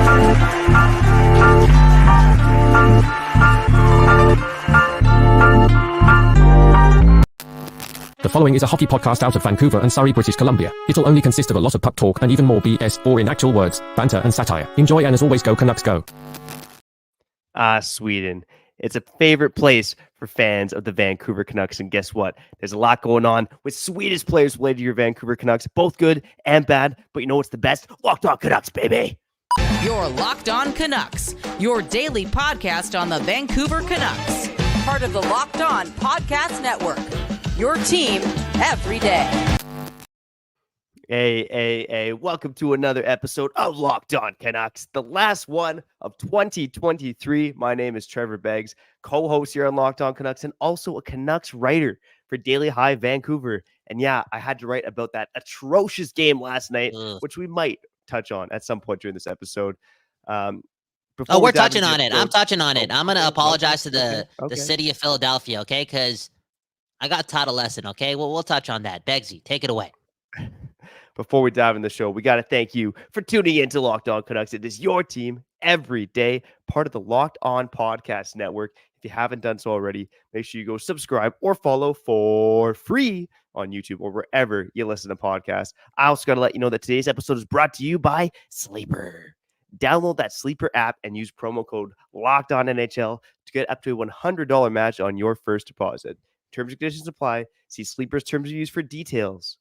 The following is a hockey podcast out of Vancouver and Surrey, British Columbia. It'll only consist of a lot of puck talk and even more BS, or in actual words, banter and satire. Enjoy, and as always, go Canucks go. Sweden. It's a favorite place for fans of the Vancouver Canucks. And guess what? There's a lot going on with Swedish players related to your Vancouver Canucks, both good and bad. But you know what's the best? Locked On Canucks, baby. You're Locked On Canucks, your daily podcast on the Vancouver Canucks. Part of the Locked On Podcast Network. Your team every day. Hey, welcome to another episode of Locked On Canucks, the last one of 2023. My name is Trevor Beggs, co-host here on Locked On Canucks, and also a Canucks writer for Daily Hive Vancouver. And yeah, I had to write about that atrocious game last night, which we might touch on at some point during this episode. We're touching on it. I'm touching on it. I'm going to apologize to the city of Philadelphia, okay? Because I got taught a lesson, okay? Well, we'll touch on that. Beggsy, take it away. Before we dive in the show, we got to thank you for tuning in to Locked On Canucks. It is your team every day, part of the Locked On Podcast Network. If you haven't done so already, make sure you go subscribe or follow for free on YouTube or wherever you listen to podcasts. I also got to let you know that today's episode is brought to you by Sleeper. Download that Sleeper app and use promo code LOCKEDONNHL to get up to a $100 match on your first deposit. Terms and conditions apply. See Sleeper's terms of use for details.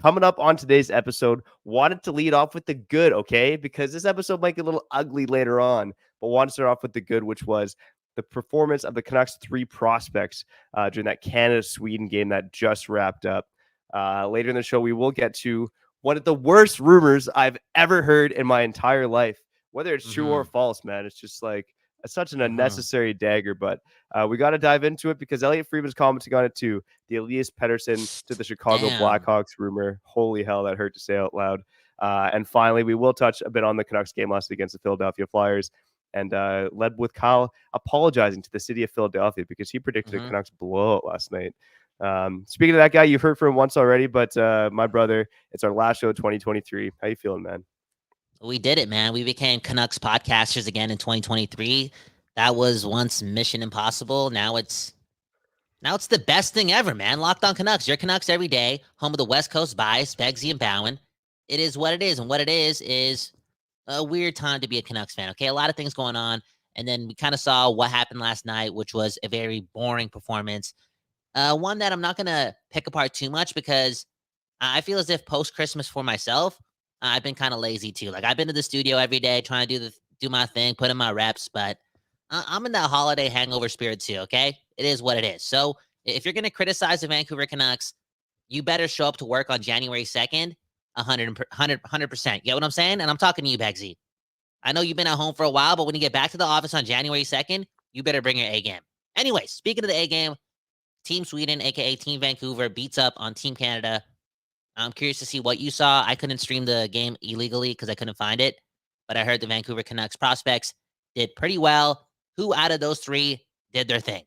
Coming up on today's episode, wanted to lead off with the good, okay? Because this episode might get a little ugly later on, but wanted to start off with the good, which was the performance of the Canucks' three prospects during that Canada-Sweden game that just wrapped up. Later in the show, we will get to one of the worst rumors I've ever heard in my entire life. Whether it's true or false, man, it's just like, it's such an unnecessary dagger, but we got to dive into it because Elliot Friedman's commenting on it too. The Elias Pettersson to the Chicago Blackhawks rumor. Holy hell, that hurt to say out loud. And finally, we will touch a bit on the Canucks game last week against the Philadelphia Flyers, and led with Kyle apologizing to the city of Philadelphia because he predicted a Canucks blowout last night. Speaking of that guy, you've heard from him once already, but my brother, it's our last show of 2023. How you feeling, man? We did it, man. We became Canucks podcasters again in 2023. That was once mission impossible. Now it's the best thing ever, man. Locked On Canucks. Your Canucks every day. Home of the West Coast bias, Beggsy and Bowen. It is what it is. And what it is a weird time to be a Canucks fan, okay? A lot of things going on. And then we kind of saw what happened last night, which was a very boring performance. One that I'm not going to pick apart too much because I feel as if post-Christmas for myself, I've been kind of lazy too. Like I've been to the studio every day trying to do my thing, put in my reps, but I'm in that holiday hangover spirit too, okay? It is what it is. So if you're going to criticize the Vancouver Canucks, you better show up to work on January 2nd, 100%. You get what I'm saying? And I'm talking to you, Beggsy. I know you've been at home for a while, but when you get back to the office on January 2nd, you better bring your A game. Anyway, speaking of the A game, Team Sweden, aka Team Vancouver, beats up on Team Canada. I'm curious to see what you saw. I couldn't stream the game illegally because I couldn't find it, but I heard the Vancouver Canucks prospects did pretty well. Who out of those three did their thing?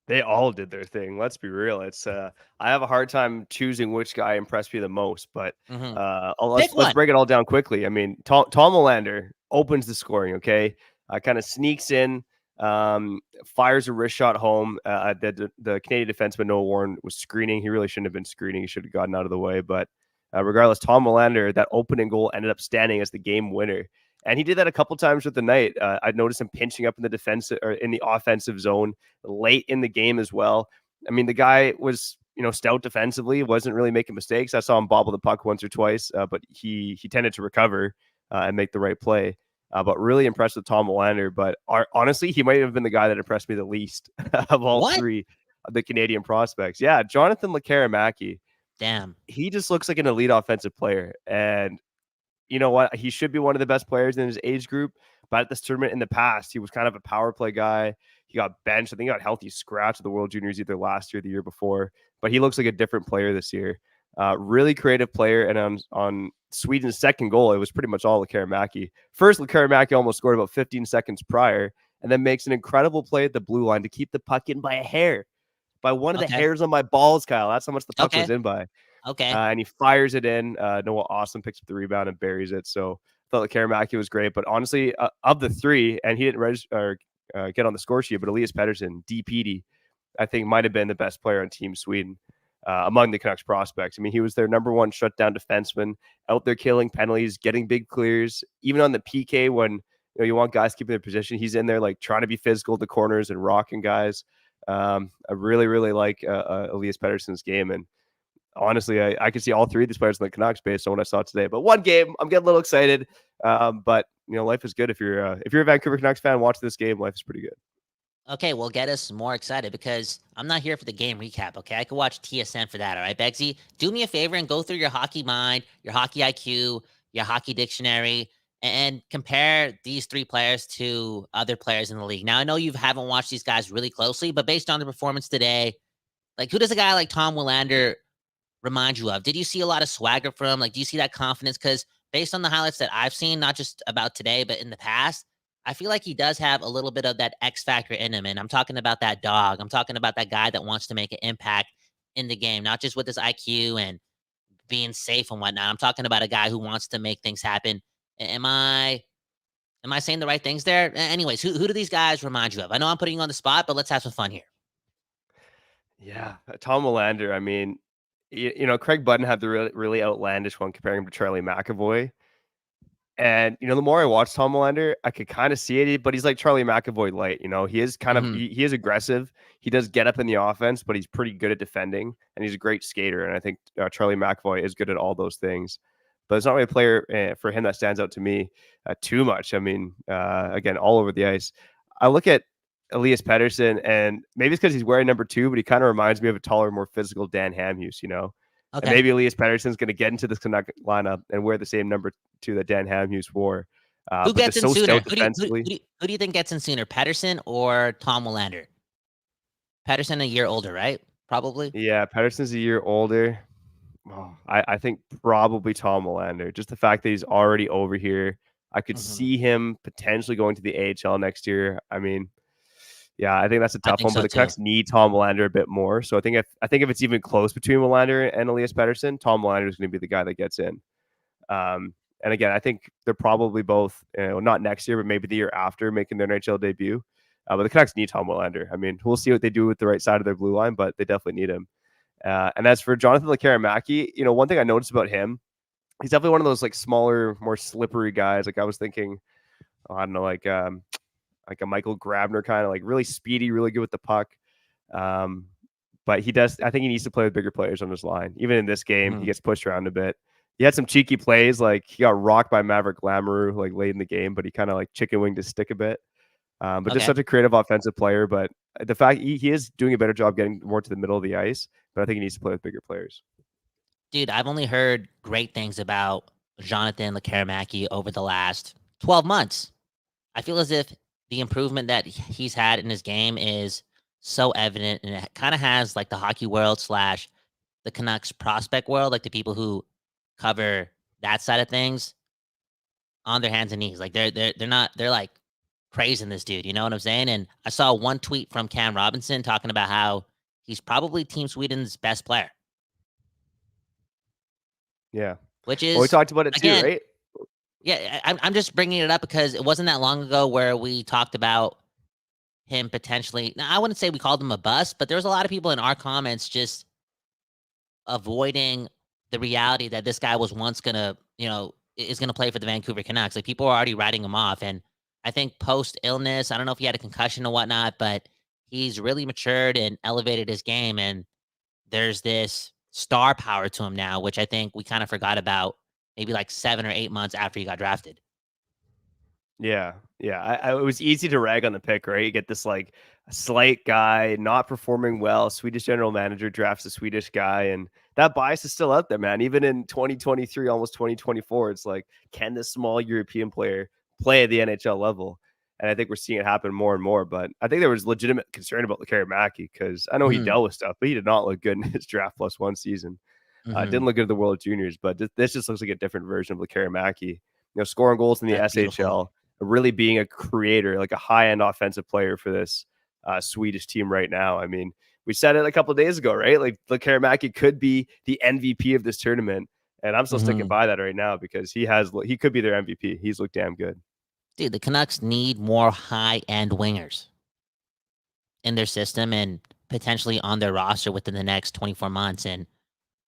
They all did their thing. Let's be real. It's I have a hard time choosing which guy impressed me the most, but let's break it all down quickly. I mean, Tom Willander opens the scoring, okay? Kind of sneaks in, fires a wrist shot home. The Canadian defenseman Noah Warren was screening. He really shouldn't have been screening. He should have gotten out of the way. But regardless, Tom Willander, that opening goal ended up standing as the game winner. And he did that a couple times with the night. I noticed him pinching up in the defense or in the offensive zone late in the game as well. I mean, the guy was, stout defensively, wasn't really making mistakes. I saw him bobble the puck once or twice, but he tended to recover and make the right play. But really impressed with Tom Willander. But honestly, he might have been the guy that impressed me the least of all three of the Canadian prospects. Yeah, Jonathan Lekkerimäki. Damn. He just looks like an elite offensive player. And you know what? He should be one of the best players in his age group. But at this tournament in the past, he was kind of a power play guy. He got benched. I think he got healthy scratch at the World Juniors either last year or the year before. But he looks like a different player this year. Really creative player. And on Sweden's second goal, it was pretty much all Lekkerimäki. First, Lekkerimäki almost scored about 15 seconds prior and then makes an incredible play at the blue line to keep the puck in by a hair. By one of the hairs on my balls, Kyle. That's how much the puck was in by. Okay. And he fires it in. Noah Austin picks up the rebound and buries it. So thought Karamaki was great, but honestly, of the three, and he didn't get on the score sheet, but Elias Pettersson, DPD, I think might have been the best player on Team Sweden among the Canucks prospects. I mean, he was their number one shutdown defenseman, out there killing penalties, getting big clears, even on the PK when you want guys keeping their position. He's in there like trying to be physical at the corners and rocking guys. I really, really like Elias Pettersson's game, and honestly, I could see all three of these players in the Canucks based on what I saw today. But one game, I'm getting a little excited. But life is good if you're a Vancouver Canucks fan. Watch this game. Life is pretty good. Okay, well, get us more excited because I'm not here for the game recap, okay? I could watch TSN for that, all right, Begsy? Do me a favor and go through your hockey mind, your hockey IQ, your hockey dictionary, and compare these three players to other players in the league. Now, I know you haven't watched these guys really closely, but based on the performance today, like, who does a guy like Tom Willander remind you of? Did you see a lot of swagger from him? Like, do you see that confidence? Because based on the highlights that I've seen, not just about today, but in the past, I feel like he does have a little bit of that X factor in him. And I'm talking about that dog. I'm talking about that guy that wants to make an impact in the game, not just with his IQ and being safe and whatnot. I'm talking about a guy who wants to make things happen. Am I saying the right things there? Anyways, who do these guys remind you of? I know I'm putting you on the spot, but let's have some fun here. Yeah, Tom Willander. I mean, Craig Budden had the really, really outlandish one comparing him to Charlie McAvoy. And, the more I watch Tom Willander, I could kind of see it, but he's like Charlie McAvoy light. He is kind of, he is aggressive. He does get up in the offense, but he's pretty good at defending, and he's a great skater. And I think Charlie McAvoy is good at all those things. But it's not really a player for him that stands out to me too much. I mean, again, all over the ice. I look at Elias Pettersson, and maybe it's because he's wearing number 2, but he kind of reminds me of a taller, more physical Dan Hamhuis, Okay. And maybe Elias Pettersson's going to get into this Canuck lineup and wear the same number 2 that Dan Hamhuis wore. Who gets in sooner? Who do you think gets in sooner, Pettersson or Tom Willander? Pettersson a year older, right? Probably. Yeah, Pettersson's a year older. Oh, I think probably Tom Willander. Just the fact that he's already over here. I could see him potentially going to the AHL next year. I mean, yeah, I think that's a tough one, but the Canucks need Tom Willander a bit more. So I think if it's even close between Willander and Elias Pettersson, Tom Willander is going to be the guy that gets in. And again, I think they're probably both, not next year, but maybe the year after making their NHL debut. But the Canucks need Tom Willander. I mean, we'll see what they do with the right side of their blue line, but they definitely need him. And as for Jonathan Karamaki, one thing I noticed about him, he's definitely one of those like smaller, more slippery guys. Like I was thinking, I don't know, like a Michael Grabner kind of like really speedy, really good with the puck. But he does, I think he needs to play with bigger players on his line. Even in this game, he gets pushed around a bit. He had some cheeky plays, like he got rocked by Maverick Lamoureux like late in the game, but he kind of like chicken winged his stick a bit. But just such a creative offensive player. But the fact he is doing a better job getting more to the middle of the ice, but I think he needs to play with bigger players. Dude, I've only heard great things about Jonathan Karamaki over the last 12 months. I feel as if the improvement that he's had in his game is so evident, and it kind of has like the hockey world / the Canucks prospect world, like the people who cover that side of things, on their hands and knees. Like they're like praising this dude, you know what I'm saying? And I saw one tweet from Cam Robinson talking about how he's probably Team Sweden's best player. Yeah. Which is, we talked about it too, right? Yeah, I'm just bringing it up because it wasn't that long ago where we talked about him potentially. Now, I wouldn't say we called him a bust, but there's a lot of people in our comments just avoiding the reality that this guy was once gonna, is gonna play for the Vancouver Canucks. Like people are already writing him off, and I think post illness, I don't know if he had a concussion or whatnot, but he's really matured and elevated his game, and there's this star power to him now, which I think we kind of forgot about maybe like 7 or 8 months after he got drafted. Yeah. It was easy to rag on the pick, right? You get this like slight guy not performing well. Swedish general manager drafts a Swedish guy, and that bias is still out there, man. Even in 2023, almost 2024, it's like, can this small European player play at the NHL level? And I think we're seeing it happen more and more. But I think there was legitimate concern about Karamaki because I know he dealt with stuff, but he did not look good in his draft plus 1 season. Didn't look good at the World Juniors, but this just looks like a different version of Karamaki. Scoring goals in the SHL, beautiful. Really being a creator, like a high-end offensive player for this Swedish team right now. I mean, we said it a couple of days ago, right? Like Karamaki could be the MVP of this tournament. And I'm still sticking by that right now because he could be their MVP. He's looked damn good. Dude, the Canucks need more high-end wingers in their system and potentially on their roster within the next 24 months. And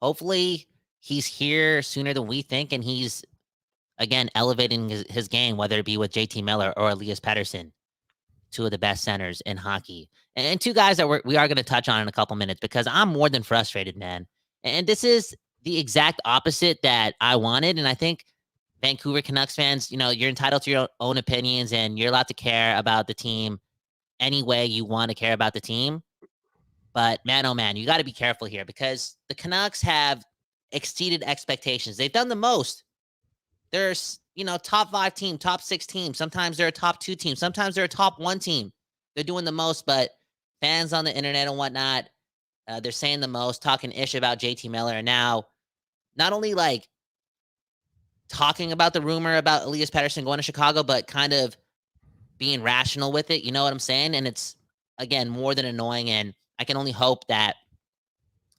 hopefully he's here sooner than we think. And he's, again, elevating his game, whether it be with JT Miller or Elias Pettersson, two of the best centers in hockey. And two guys that we are going to touch on in a couple minutes because I'm more than frustrated, man. And this is the exact opposite that I wanted. And I think Vancouver Canucks fans, you're entitled to your own opinions and you're allowed to care about the team any way you want to care about the team. But man, oh man, you got to be careful here because the Canucks have exceeded expectations. They've done the most. There's, top 5 team, top 6 team. Sometimes they're a top 2 team. Sometimes they're a top 1 team. They're doing the most, but fans on the internet and whatnot, they're saying the most, talking ish about JT Miller. And now not only like talking about the rumor about Elias Pettersson going to Chicago, but kind of being rational with it. You know what I'm saying? And it's, again, more than annoying. And I can only hope that,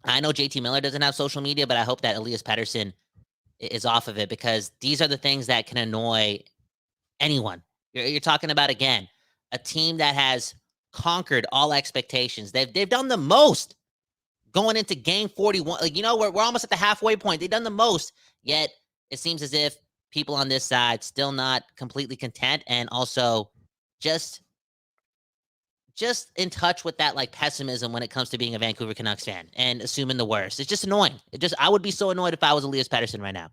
I know JT Miller doesn't have social media, but I hope that Elias Pettersson is off of it because these are the things that can annoy anyone. You're talking about, again, a team that has conquered all expectations. They've done the most going into game 41. Like, we're almost at the halfway point. They've done the most, yet it seems as if people on this side still not completely content and also just in touch with that like pessimism when it comes to being a Vancouver Canucks fan and assuming the worst. It's just annoying. I would be so annoyed if I was Elias Pettersson right now.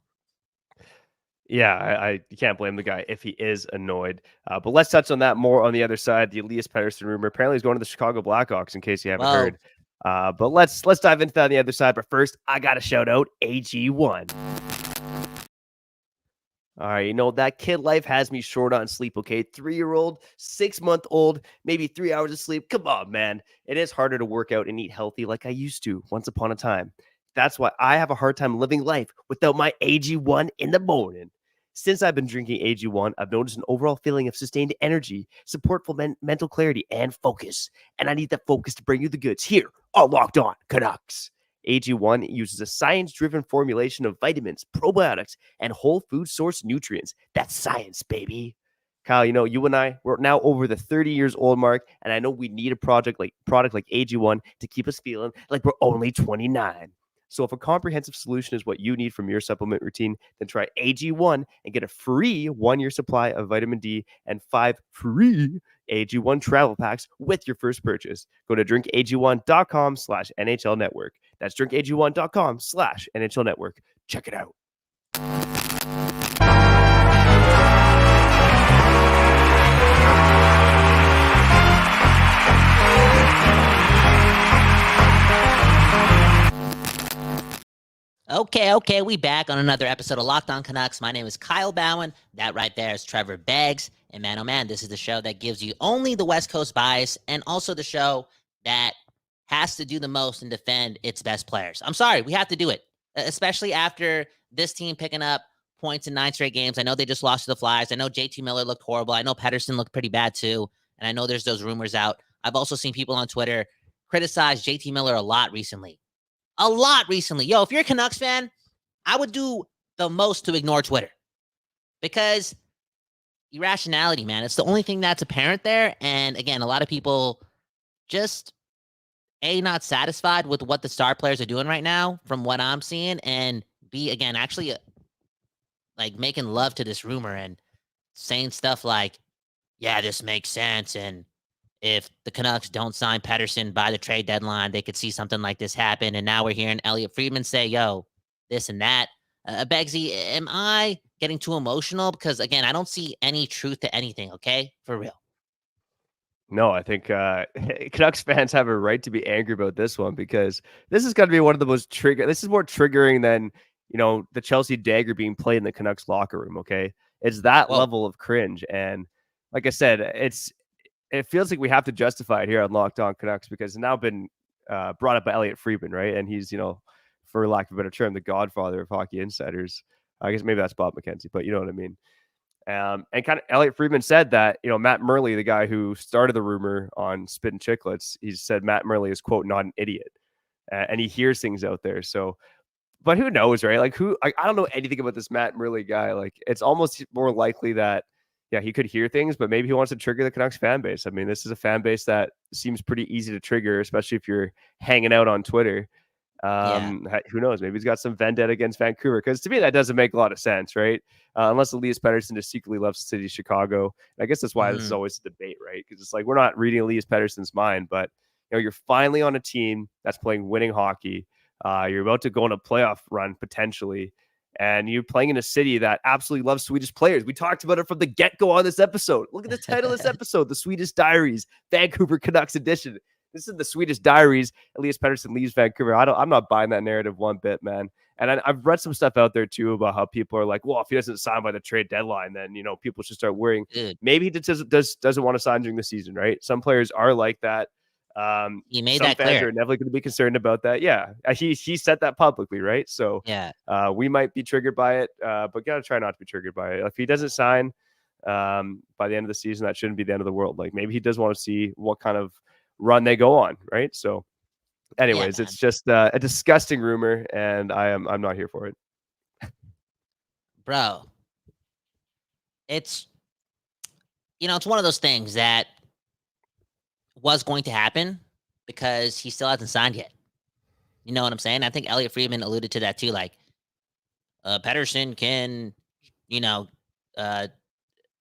Yeah, I you can't blame the guy if he is annoyed. But let's touch on that more on the other side. The Elias Pettersson rumor apparently is going to the Chicago Blackhawks, in case you haven't heard. But let's dive into that on the other side. But first, I got to shout out AG1. All right, that kid life has me short on sleep, okay? 3-year-old, 6-month-old, maybe 3 hours of sleep. Come on, man. It is harder to work out and eat healthy like I used to once upon a time. That's why I have a hard time living life without my AG1 in the morning. Since I've been drinking AG1, I've noticed an overall feeling of sustained energy, support for mental clarity, and focus. And I need that focus to bring you the goods here on Locked On Canucks. AG1 uses a science-driven formulation of vitamins, probiotics, and whole food source nutrients. That's science, baby. Kyle, you and I, we're now over the 30 years old mark, and I know we need a product like AG1 to keep us feeling like we're only 29. So if a comprehensive solution is what you need from your supplement routine, then try AG1 and get a free 1-year supply of vitamin D and 5 free AG1 travel packs with your first purchase. Go to drinkag1.com/NHL Network. That's drinkag1.com/NHL Network. Check it out. Okay, we back on another episode of Locked On Canucks. My name is Kyle Bowen. That right there is Trevor Beggs. And man, oh man, this is the show that gives you only the West Coast bias and also the show that has to do the most and defend its best players. I'm sorry, we have to do it, especially after this team picking up points in 9 straight games. I know they just lost to the Flyers. I know JT Miller looked horrible. I know Pettersson looked pretty bad too. And I know there's those rumors out. I've also seen people on Twitter criticize JT Miller a lot recently. Yo, if you're a Canucks fan, I would do the most to ignore Twitter because irrationality, man, it's the only thing that's apparent there. And again, a lot of people just not satisfied with what the star players are doing right now from what I'm seeing, and B, again, actually like making love to this rumor and saying stuff like, yeah, this makes sense. And if the Canucks don't sign Pettersson by the trade deadline, they could see something like this happen. And now we're hearing Elliot Friedman say, yo, this and that. Beggsy, am I getting too emotional? Because, again, I don't see any truth to anything, okay? For real. No, I think Canucks fans have a right to be angry about this one because this is going to be one of the most this is more triggering than, the Chelsea dagger being played in the Canucks locker room, okay? It's that level of cringe. And like I said, it feels like we have to justify it here on Locked On Canucks because it's now been brought up by Elliot Friedman, right? And he's, for lack of a better term, the godfather of hockey insiders. I guess maybe that's Bob McKenzie, but you know what I mean. And kind of Elliot Friedman said that, Matt Murley, the guy who started the rumor on Spittin' Chicklets, he said Matt Murley is, quote, not an idiot. And he hears things out there. So But who knows, right? Like I don't know anything about this Matt Murley guy. Like it's almost more likely that yeah, he could hear things, but maybe he wants to trigger the Canucks fan base. I mean, this is a fan base that seems pretty easy to trigger, especially if you're hanging out on Twitter. Yeah. Who knows? Maybe he's got some vendetta against Vancouver, because to me that doesn't make a lot of sense, right? Unless Elias Pettersson just secretly loves the city of Chicago. And I guess that's why this is always a debate, right? Because it's like we're not reading Elias Pettersson's mind, but you're finally on a team that's playing winning hockey. You're about to go on a playoff run potentially, and you're playing in a city that absolutely loves Swedish players. We talked about it from the get-go on this episode. Look at the title of this episode, The Swedish Diaries, Vancouver Canucks edition. This is the Swedish Diaries. Elias Pettersson leaves Vancouver. I'm not buying that narrative one bit, man. And I've read some stuff out there too about how people are like, well, if he doesn't sign by the trade deadline, then people should start worrying. Dude. Maybe he doesn't want to sign during the season, right? Some players are like that. He made some that fans clear. are definitely going to be concerned about that. Yeah, he said that publicly, right? So Yeah. we might be triggered by it, but gotta try not to be triggered by it. If he doesn't sign by the end of the season, that shouldn't be the end of the world. Like maybe he does want to see what kind of run they go on, right? So anyways, it's just a disgusting rumor, and I'm not here for it. Bro, it's it's one of those things that was going to happen because he still hasn't signed yet. You know what I'm saying? I think Elliot Friedman alluded to that too. Like, Pettersson can,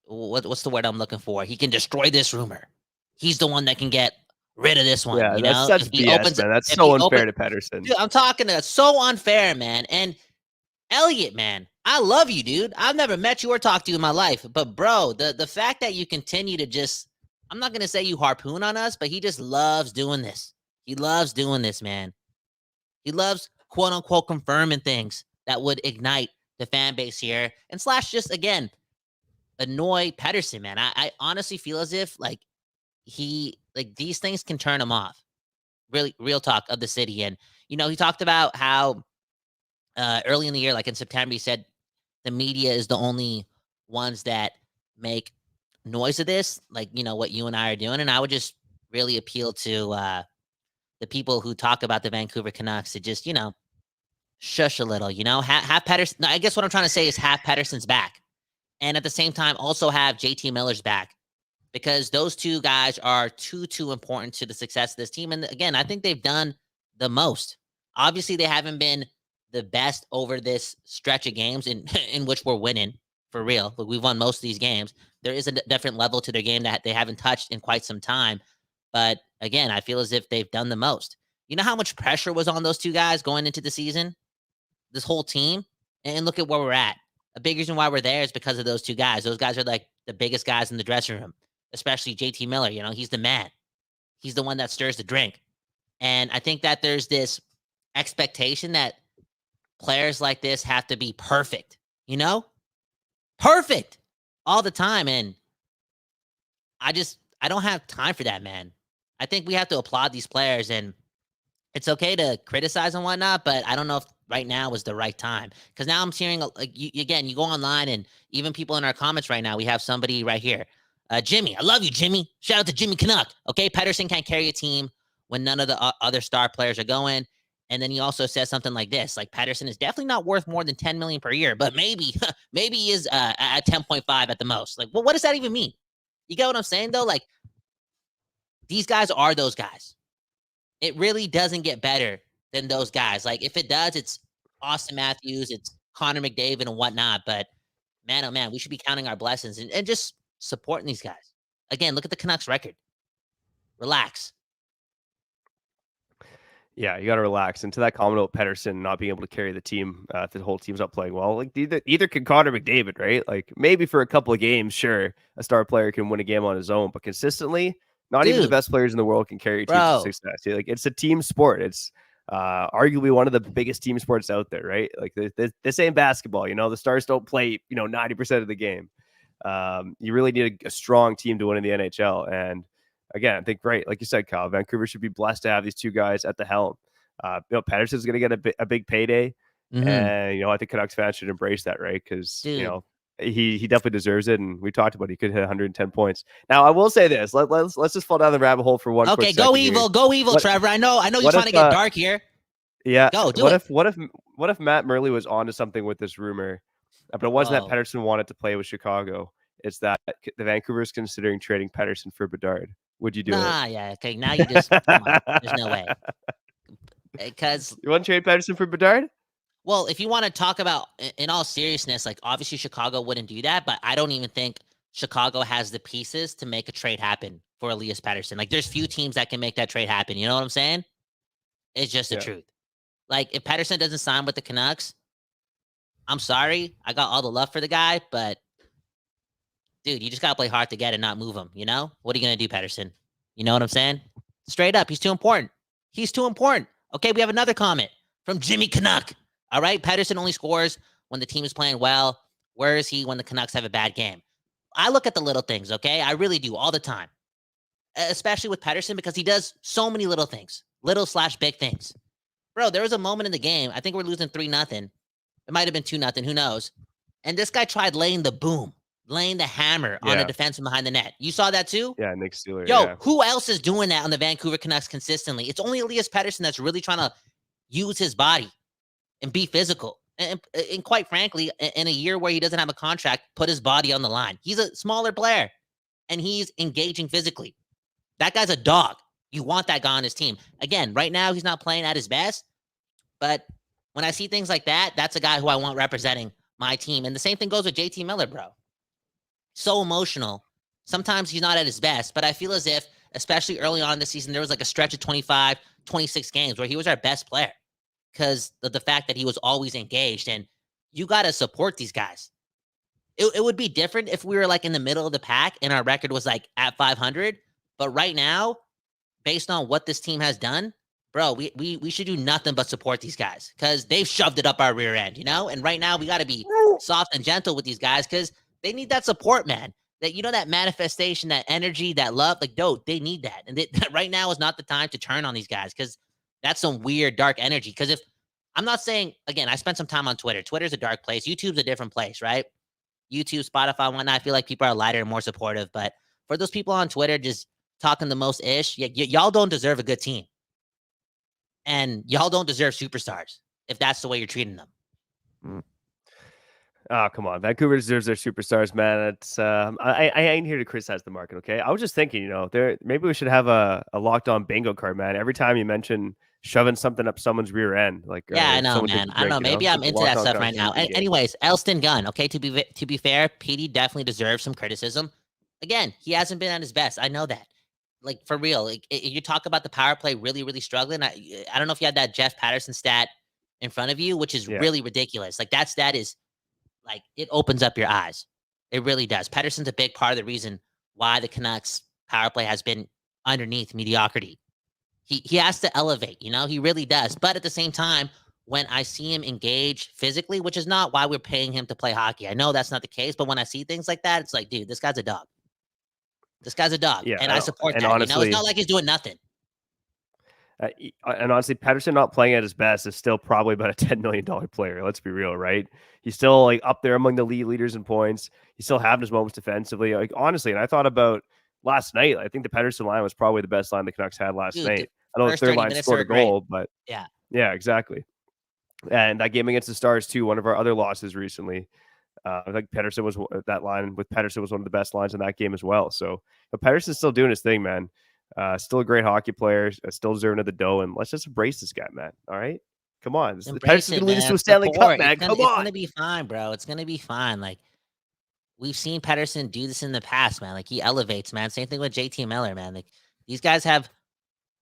what's the word I'm looking for? He can destroy this rumor. He's the one that can get rid of this one. Yeah, that's such BS, man. That's so unfair to Pettersson. Dude, I'm talking to so unfair, man. And Elliot, man, I love you, dude. I've never met you or talked to you in my life. But bro, the fact that you continue to just, I'm not going to say you harpoon on us, but he just loves doing this. He loves doing this, man. He loves, quote unquote, confirming things that would ignite the fan base here and / just, again, annoy Pettersson, man. I honestly feel as if, like, these things can turn him off. Really, real talk of the city. And, he talked about how early in the year, like in September, he said the media is the only ones that make noise of this, like what you and I are doing. And I would just really appeal to the people who talk about the Vancouver Canucks to just shush a little, have Pettersson. No, I guess what I'm trying to say is have Pettersson's back, and at the same time also have JT Miller's back, because those two guys are too important to the success of this team. And again, I think they've done the most. Obviously they haven't been the best over this stretch of games in which we're winning for real. Like, we've won most of these games. There is a different level to their game that they haven't touched in quite some time. But again, I feel as if they've done the most. You know how much pressure was on those two guys going into the season? This whole team? And look at where we're at. A big reason why we're there is because of those two guys. Those guys are like the biggest guys in the dressing room, especially JT Miller. He's the man. He's the one that stirs the drink. And I think that there's this expectation that players like this have to be perfect, perfect all the time. And I don't have time for that, man. I think we have to applaud these players, and it's okay to criticize and whatnot, but I don't know if right now is the right time. Because now I'm hearing, like, you go online, and even people in our comments right now, we have somebody right here. Jimmy, I love you, Jimmy. Shout out to Jimmy Canuck. Okay, Pettersson can't carry a team when none of the other star players are going. And then he also says something like this, like, Pettersson is definitely not worth more than $10 million per year, but maybe he is at 10.5 at the most. Like, well, what does that even mean? You get what I'm saying, though? Like, these guys are those guys. It really doesn't get better than those guys. Like, if it does, it's Austin Matthews, it's Connor McDavid and whatnot. But man, oh man, we should be counting our blessings and just supporting these guys. Again, look at the Canucks record. Relax. Yeah, you got to relax. And to that comment about Pettersson not being able to carry the team, if the whole team's not playing well, like either can Connor McDavid, right? Like, maybe for a couple of games, sure, a star player can win a game on his own, but consistently, not even the best players in the world can carry a team to success. Like, it's a team sport. It's arguably one of the biggest team sports out there, right? Like, this ain't basketball. The stars don't play 90% of the game. You really need a strong team to win in the NHL. And again, I think, right, like you said, Kyle, Vancouver should be blessed to have these two guys at the helm. Pettersson's going to get a big payday, and I think Canucks fans should embrace that, right? Because he definitely deserves it, and we talked about he could hit 110 points. Now, I will say this: let's just fall down the rabbit hole for one. Okay, go evil, Trevor. I know you're trying to get dark here. Yeah. Go do What it. if Matt Murley was onto something with this rumor, but it wasn't that Oh, Pettersson wanted to play with Chicago. It's that the Vancouver is considering trading Pettersson for Bedard. Would you do it? nah, yeah, okay. Now you just come on. There's no way because You want to trade Pettersson for Bedard? well, if you want to talk about in all seriousness, like obviously Chicago wouldn't do that, but I don't even think Chicago has the pieces to make a trade happen for Elias Pettersson. Like there's few teams that can make that trade happen. You know what I'm saying? It's just the Yeah. truth. Like if Pettersson doesn't sign with the Canucks, I'm sorry. I got all the love for the guy, but dude, you just gotta play hard to get and not move him. You know? What are you gonna do, Pettersson? You know what I'm saying? Straight up, he's too important. He's too important. Okay, we have another comment from Jimmy Canuck. All right, Pettersson only scores when the team is playing well. Where is he when the Canucks have a bad game? I look at the little things, okay? I really do all the time, especially with Pettersson because he does so many little things, little/big things. Bro, there was a moment in the game. I think we're losing 3-0. It might have been 2-0. Who knows? And this guy tried laying the boom, laying the hammer on a Yeah. defenseman behind the net. You saw that too? Yeah, Nick Steeler. Yo, Yeah. who else is doing that on the Vancouver Canucks consistently? It's only Elias Pettersson that's really trying to use his body and be physical. And quite frankly, in a year where he doesn't have a contract, put his body on the line. He's a smaller player and he's engaging physically. That guy's a dog. You want that guy on his team. Again, right now, he's not playing at his best, but when I see things like that, that's a guy who I want representing my team. And the same thing goes with JT Miller, bro. So emotional. Sometimes he's not at his best, but I feel as if, especially early on this season, there was like a stretch of 25, 26 games where he was our best player because of the fact that he was always engaged. And you got to support these guys. It would be different if we were like in the middle of the pack and our record was like at 500. But right now, based on what this team has done, bro, we should do nothing but support these guys because they've shoved it up our rear end, you know? And right now we got to be soft and gentle with these guys because they need that support, man. That, you know, that manifestation, that energy, that love, like, dude, they need that. And right now is not the time to turn on these guys because that's some weird, dark energy. Because if I'm not saying, again, I spent some time on Twitter. Twitter's a dark place. YouTube's a different place, right? YouTube, Spotify, whatnot. I feel like people are lighter and more supportive. But for those people on Twitter just talking the most ish, y'all don't deserve a good team. And y'all don't deserve superstars if that's the way you're treating them. Oh, come on. Vancouver deserves their superstars, man. It's I ain't here to criticize the market, okay? I was just thinking, you know, maybe we should have a locked on bingo card, man. Every time you mention shoving something up someone's rear end, like Yeah, I know, someone takes man. a I don't drink, know. you Maybe know? I'm It's a into that locked on stuff right now. conversation game. Anyways, Elston Gunn. Okay, to be fair, PD definitely deserves some criticism. Again, he hasn't been at his best. I know that. Like for real, like you talk about the power play really, really struggling. I don't know if you had that Jeff Patterson stat in front of you, which is Yeah. really ridiculous. Like that stat is like it opens up your eyes. It really does. Patterson's a big part of the reason why the Canucks power play has been underneath mediocrity. He has to elevate, you know, he really does. But at the same time, when I see him engage physically, which is not why we're paying him to play hockey. I know that's not the case, but when I see things like that, it's like, dude, this guy's a dog. This guy's a dog. Yeah. And I support And that. You know, honestly, it's not like he's doing nothing. And honestly, Pettersson not playing at his best is still probably about a $10 million player. Let's be real, right? He's still like up there among the league leaders in points. He's still having his moments defensively. Like honestly, and I thought about last night. I think the Pettersson line was probably the best line the Canucks had last Dude, night. I know the first third 30 line minutes scored are a great. goal, but yeah, exactly. And that game against the Stars too, one of our other losses recently. I think Pettersson was that line with Pettersson was one of the best lines in that game as well. So, but Pettersson's still doing his thing, man. Still a great hockey player, still deserving of the dough, and let's just embrace this guy, man. All right, come on. Embrace Pettersson's it, gonna lead us man. to a Stanley Support. Cup, man. It's Come on. gonna be fine, bro. It's gonna be fine. Like we've seen Pettersson do this in the past, man. Like he elevates, man. Same thing with JT Miller, man. Like these guys have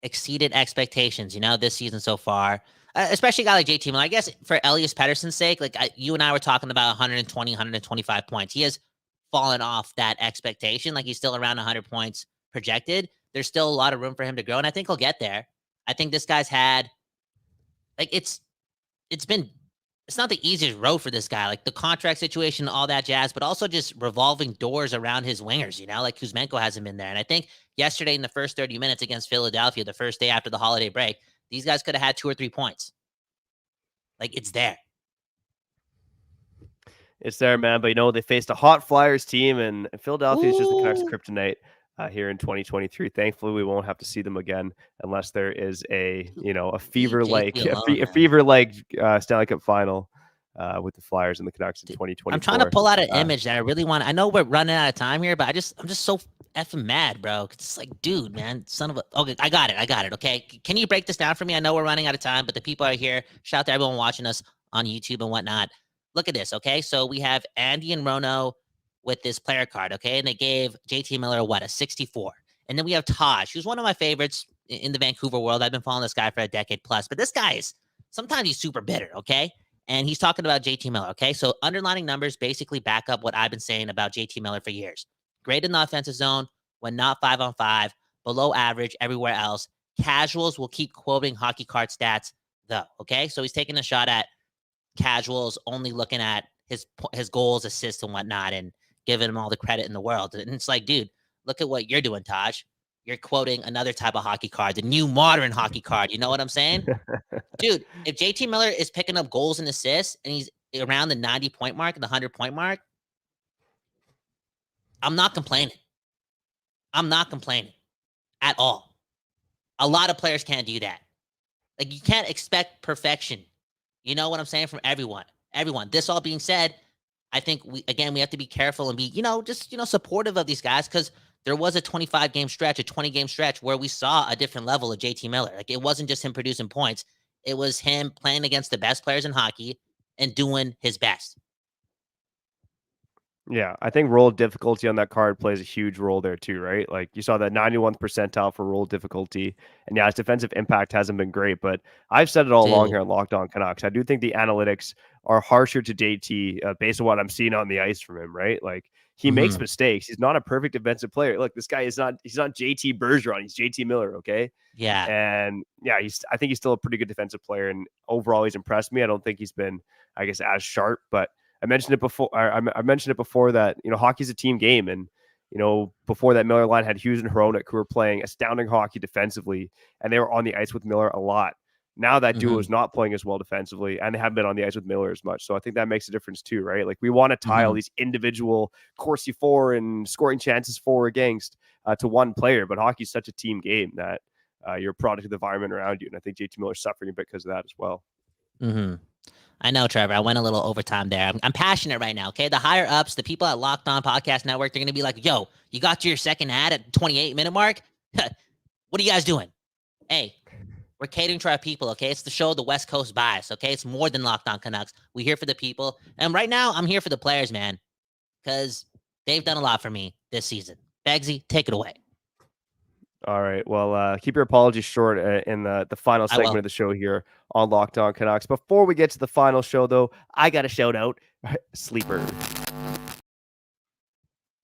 exceeded expectations, you know, this season so far. Especially a guy like JT Miller. I guess for Elias Pettersson's sake, like you and I were talking about 120, 125 points. He has fallen off that expectation. Like he's still around 100 points projected. There's still a lot of room for him to grow, and I think he'll get there. I think this guy's had, like, it's not the easiest road for this guy. Like the contract situation, all that jazz, but also just revolving doors around his wingers. You know, like Kuzmenko hasn't been there, and I think yesterday in the first 30 minutes against Philadelphia, the first day after the holiday break, these guys could have had 2 or 3 points. Like it's there. It's there, man. But you know, they faced a hot Flyers team, and Philadelphia is just the Canucks' kryptonite. here in 2023. Thankfully, we won't have to see them again unless there is a Leave fever-like JT alone, man. fever-like Stanley Cup final with the Flyers and the Canucks in Dude, 2024. I'm trying to pull out an image that I really want. I know we're running out of time here, but I'm just so effing mad, bro. It's like, dude, man, son of a. Okay, I got it. Okay, can you break this down for me? I know we're running out of time, but the people are here. Shout out to everyone watching us on YouTube and whatnot. Look at this, okay? So we have Andy and Rono with this player card, okay? And they gave JT Miller a 64. And then we have Taj, who's one of my favorites in the Vancouver world. I've been following this guy for a decade plus, but this guy is sometimes he's super bitter, okay? And he's talking about JT Miller, okay? So underlining numbers basically back up what I've been saying about JT Miller for years. Great in the offensive zone when not 5-on-5, below average everywhere else. Casuals will keep quoting hockey card stats, though, okay? So he's taking a shot at casuals, only looking at his goals, assists, and whatnot, and giving him all the credit in the world. And it's like, dude, look at what you're doing, Taj. You're quoting another type of hockey card, the new modern hockey card. You know what I'm saying? Dude, if JT Miller is picking up goals and assists and he's around the 90-point mark, the 100-point mark, I'm not complaining. I'm not complaining at all. A lot of players can't do that. Like, you can't expect perfection. You know what I'm saying? From everyone. This all being said, I think we have to be careful and be, supportive of these guys, because there was a 25-game stretch, a 20-game stretch where we saw a different level of JT Miller. Like, it wasn't just him producing points. It was him playing against the best players in hockey and doing his best. Yeah, I think roll difficulty on that card plays a huge role there too, right? Like, you saw that 91st percentile for roll difficulty. And yeah, his defensive impact hasn't been great, but I've said it all along here on Locked On Canucks. I do think the analytics are harsher to JT based on what I'm seeing on the ice from him, right? Like, he makes mistakes. He's not a perfect defensive player. Look, this guy he's not JT Bergeron. He's JT Miller, okay? Yeah. And yeah, I think he's still a pretty good defensive player. And overall, he's impressed me. I don't think he's been, I guess, as sharp, but I mentioned it before. I mentioned it before that, hockey's a team game. And, before that, Miller line had Hughes and Hronek, who were playing astounding hockey defensively, and they were on the ice with Miller a lot. Now that duo is not playing as well defensively, and they haven't been on the ice with Miller as much. So I think that makes a difference too, right? Like, we want to tie all these individual Corsi for and scoring chances for against to one player, but hockey's such a team game that you're a product of the environment around you. And I think JT Miller's suffering a bit because of that as well. I know, Trevor. I went a little overtime there. I'm passionate right now, okay? The higher ups, the people at Locked On Podcast Network, they're going to be like, yo, you got to your second ad at 28-minute mark? What are you guys doing? Hey, we're catering to our people, okay? It's the show, the West Coast bias, okay? It's more than Locked On Canucks. We're here for the people. And right now, I'm here for the players, man, because they've done a lot for me this season. Bagsy, take it away. All right. Well, keep your apologies short in the final segment of the show here on Locked On Canucks. Before we get to the final show, though, I got to shout out Sleeper.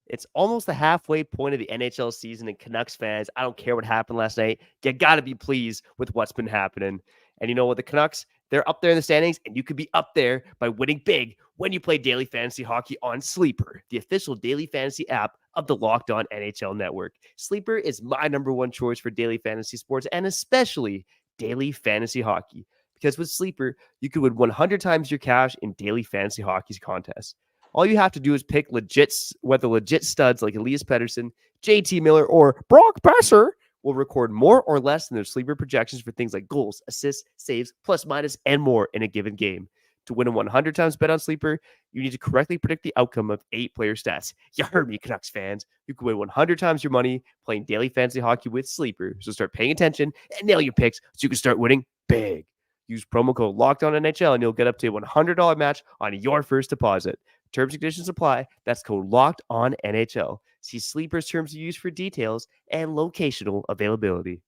It's almost the halfway point of the NHL season, and Canucks fans, I don't care what happened last night. You got to be pleased with what's been happening. And you know what? The Canucks, they're up there in the standings, and you could be up there by winning big when you play daily fantasy hockey on Sleeper, the official daily fantasy app of the Locked On NHL Network. Sleeper is my number one choice for daily fantasy sports, and especially daily fantasy hockey. Because with Sleeper, you could win 100 times your cash in daily fantasy hockey contests. All you have to do is pick legit studs like Elias Pettersson, JT Miller, or Brock Besser will record more or less than their Sleeper projections for things like goals, assists, saves, plus minus, and more in a given game. To win a 100 times bet on Sleeper, you need to correctly predict the outcome of 8 player stats. You heard me, Canucks fans. You can win 100 times your money playing daily fantasy hockey with Sleeper. So start paying attention and nail your picks so you can start winning big. Use promo code LOCKEDONNHL and you'll get up to a $100 match on your first deposit. Terms and conditions apply. That's code LOCKEDONNHL. See Sleeper's terms of use for details and locational availability.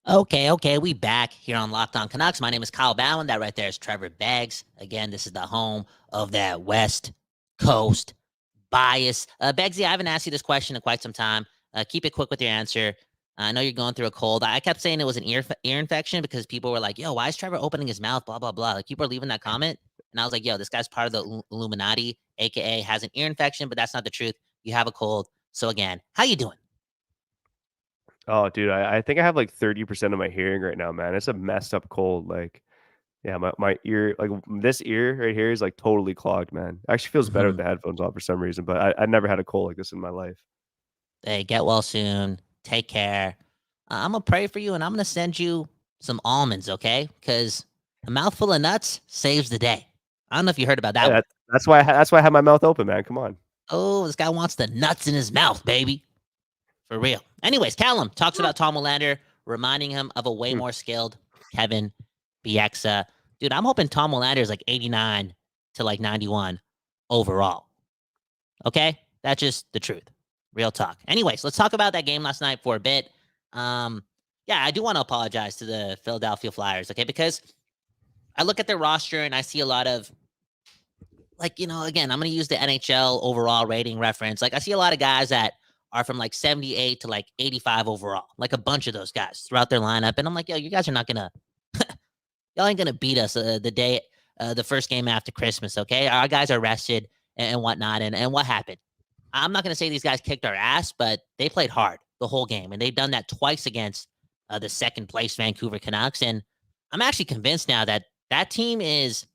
Okay, we back here on Locked On Canucks. My name is Kyle Bowen. That right there is Trevor Beggs. Again, this is the home of that West Coast bias. Beggsy, I haven't asked you this question in quite some time. Keep it quick with your answer. I know you're going through a cold. I kept saying it was an ear infection because people were like, yo, why is Trevor opening his mouth, blah, blah, blah. Like, people are leaving that comment. And I was like, yo, this guy's part of the Illuminati, a.k.a. has an ear infection, but that's not the truth. You have a cold. So again, how you doing? Oh, dude, I think I have like 30% of my hearing right now, man. It's a messed up cold. Like, yeah, my ear, like this ear right here is like totally clogged, man. Actually feels better with Mhm. the headphones on for some reason, but I never had a cold like this in my life. Hey, get well soon. Take care. I'm gonna pray for you, and I'm gonna send you some almonds, okay? Because a mouthful of nuts saves the day. I don't know if you heard about that Yeah, one. that's why I have my mouth open, man. Come on. Oh, this guy wants the nuts in his mouth, baby. For real. Anyways, Callum talks about Tom Willander, reminding him of a way Hmm. more skilled Kevin Bieksa. Dude, I'm hoping Tom Willander is like 89 to like 91 overall. Okay? That's just the truth. Real talk. Anyways, let's talk about that game last night for a bit. Yeah, I do want to apologize to the Philadelphia Flyers, okay? Because I look at their roster and I see a lot of like, again, I'm going to use the NHL overall rating reference. Like, I see a lot of guys that are from like 78 to like 85 overall, like a bunch of those guys throughout their lineup. And I'm like, yo, you guys are not going to, y'all ain't going to beat us the first game after Christmas, okay? Our guys are rested and whatnot. And what happened? I'm not going to say these guys kicked our ass, but they played hard the whole game. And they've done that twice against the second place Vancouver Canucks. And I'm actually convinced now that that team is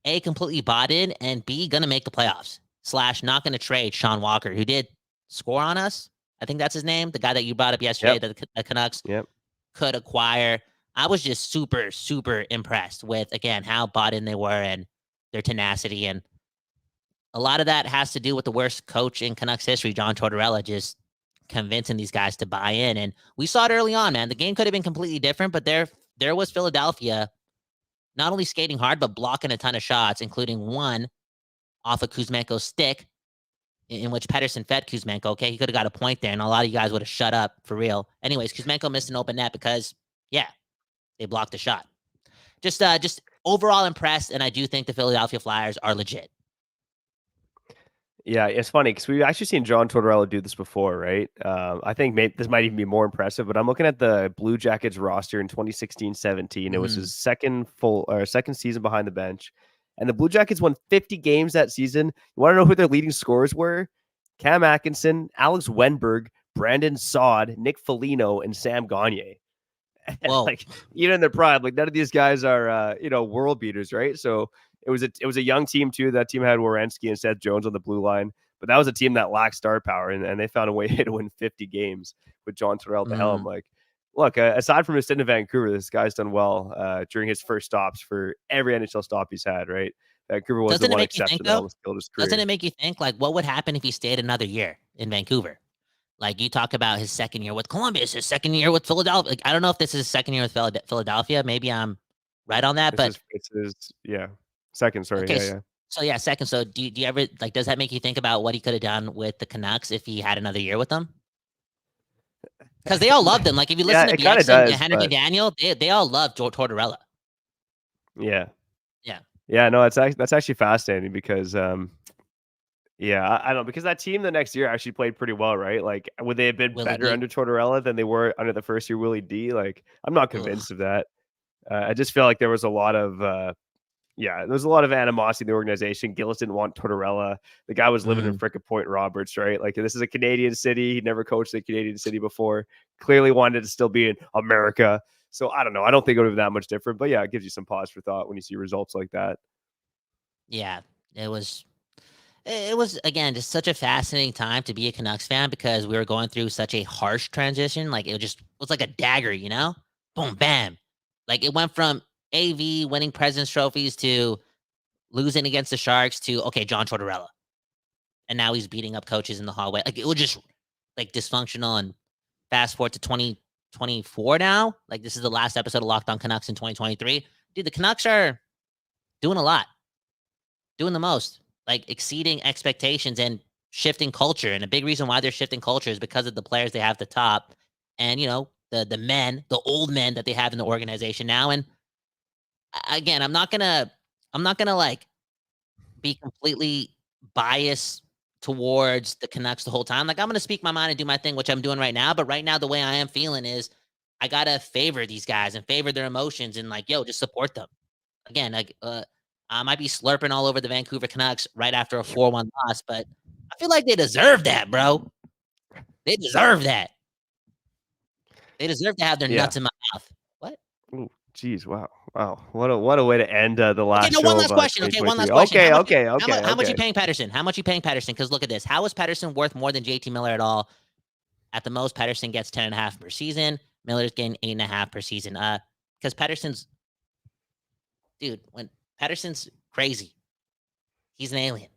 A, completely bought in, and B, gonna make the playoffs. / not gonna trade Sean Walker, who did score on us. I think that's his name, the guy that you brought up yesterday Yep. that the Canucks Yep. could acquire. I was just super, super impressed with, again, how bought in they were and their tenacity. And a lot of that has to do with the worst coach in Canucks history, John Tortorella, just convincing these guys to buy in. And we saw it early on, man. The game could have been completely different, but there was Philadelphia not only skating hard, but blocking a ton of shots, including one off of Kuzmenko's stick, in which Pettersson fed Kuzmenko. Okay, he could have got a point there, and a lot of you guys would have shut up for real. Anyways, Kuzmenko missed an open net because, yeah, they blocked a shot. Just overall impressed, and I do think the Philadelphia Flyers are legit. Yeah, it's funny because we've actually seen John Tortorella do this before, right? I think this might even be more impressive, but I'm looking at the Blue Jackets roster in 2016-17. It was his second season behind the bench, and the Blue Jackets won 50 games that season. You want to know who their leading scorers were? Cam Atkinson, Alex Wenberg, Brandon Saad, Nick Foligno, and Sam Gagne. And Whoa. like even in their prime, like none of these guys are world beaters, right? So it was a young team too. That team had Werenski and Seth Jones on the blue line, but that was a team that lacked star power, and they found a way to win 50 games with John Tortorella at the helm. Like, look, aside from his stint in Vancouver, this guy's done well during his first stops for every NHL stop he's had, right? Vancouver was Doesn't the it one make you exception think, that though? almost killed his career. Doesn't it make you think, like, what would happen if he stayed another year in Vancouver? Like, you talk about his second year with Columbus, his second year with Philadelphia. Like, I don't know if this is his second year with Philadelphia. Maybe I'm right on that, but It's his second. Sorry, okay. yeah. So yeah, second. So do you ever like? Does that make you think about what he could have done with the Canucks if he had another year with them? Because they all loved him. Like if you Yeah, listen to it kind of Bieksa and does, Henrik but Daniel, they all loved Tortorella. yeah. Yeah. Yeah, no, that's actually fascinating because yeah, I don't know because that team the next year actually played pretty well, right? Like would they have been Willie better D. under Tortorella than they were under the first year Willie D? Like I'm not Ugh. convinced of that. I just feel like there was a lot of there was a lot of animosity in the organization. Gillis didn't want Tortorella. The guy was living in frickin' Point Roberts, right? Like this is a Canadian city. He never coached a Canadian city before. Clearly wanted to still be in America. So I don't know. I don't think it would be that much different. But yeah, it gives you some pause for thought when you see results like that. Yeah, it was again just such a fascinating time to be a Canucks fan because we were going through such a harsh transition. Like it was like a dagger, boom, bam. Like it went from AV winning President's trophies to losing against the Sharks to okay, John Tortorella, and now he's beating up coaches in the hallway. Like it was just like dysfunctional. And fast forward to 2024 now. Like this is the last episode of Locked On Canucks in 2023. Dude, the Canucks are doing a lot, doing the most, like exceeding expectations and shifting culture. And a big reason why they're shifting culture is because of the players they have at the top, and the old men that they have in the organization now. And again, I'm not gonna like be completely biased towards the Canucks the whole time. Like I'm gonna speak my mind and do my thing, which I'm doing right now. But right now, the way I am feeling is I gotta favor these guys and favor their emotions and like, yo, just support them. Again, like I might be slurping all over the Vancouver Canucks right after a 4-1 loss, but I feel like they deserve that, bro. They deserve that. They deserve to have their nuts in my mouth. What? Ooh, geez, wow. What a way to end the last Okay, no, show one last of, question. Okay, one 2023. last question. Okay. How much you paying Pettersson? How much you paying Pettersson? Because look at this. How is Pettersson worth more than JT Miller at all? At the most, Pettersson gets 10.5 per season. Miller's getting 8.5 per season. Because Pettersson's, dude, when Pettersson's crazy, he's an alien.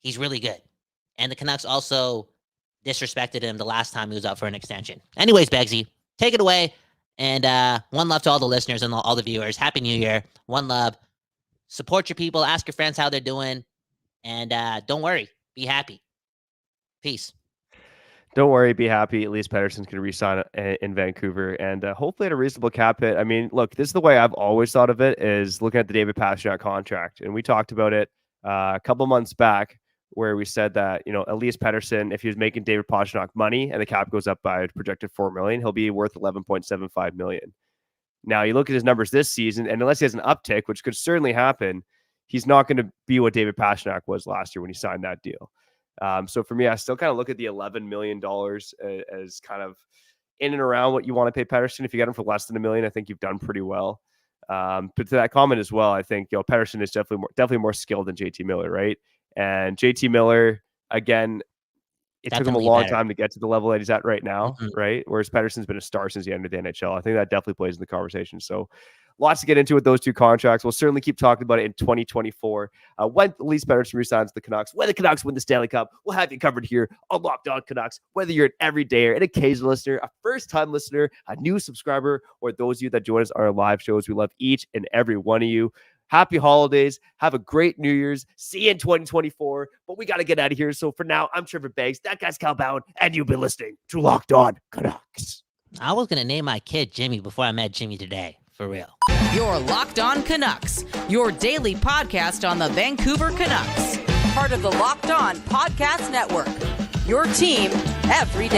He's really good. And the Canucks also disrespected him the last time he was up for an extension. Anyways, Begsy, take it away. And one love to all the listeners and all the viewers. Happy New Year. One love. Support your people. Ask your friends how they're doing. And don't worry. Be happy. Peace. Don't worry. Be happy. Elias Pettersson's going to re-sign in Vancouver. And hopefully at a reasonable cap hit. I mean, look, this is the way I've always thought of it, is looking at the David Pastrnak contract. And we talked about it a couple months back, where we said that, Elias Pettersson, if he was making David Pastrnak money and the cap goes up by a projected $4 million, he'll be worth $11.75 million. Now you look at his numbers this season, and unless he has an uptick, which could certainly happen, he's not going to be what David Pastrnak was last year when he signed that deal. So for me, I still kind of look at the $11 million as kind of in and around what you want to pay Pettersson. If you get him for less than $1 million, I think you've done pretty well. But to that comment as well, I think Pettersson is definitely more skilled than JT Miller, right? And JT Miller, again, it took him a long time to get to the level that he's at right now, right? Whereas Pettersson's been a star since the end of the NHL. I think that definitely plays in the conversation. So lots to get into with those two contracts. We'll certainly keep talking about it in 2024. When Elias Pettersson resigns the Canucks, when the Canucks win the Stanley Cup, we'll have you covered here on Locked On Canucks. Whether you're an everydayer, an occasional listener, a first-time listener, a new subscriber, or those of you that join us on our live shows, we love each and every one of you. Happy holidays. Have a great New Year's. See you in 2024. But we got to get out of here. So for now, I'm Trevor Beggs. That guy's Cal Bowen. And you've been listening to Locked On Canucks. I was going to name my kid Jimmy before I met Jimmy today. For real. You're Locked On Canucks, your daily podcast on the Vancouver Canucks. Part of the Locked On Podcast Network. Your team every day.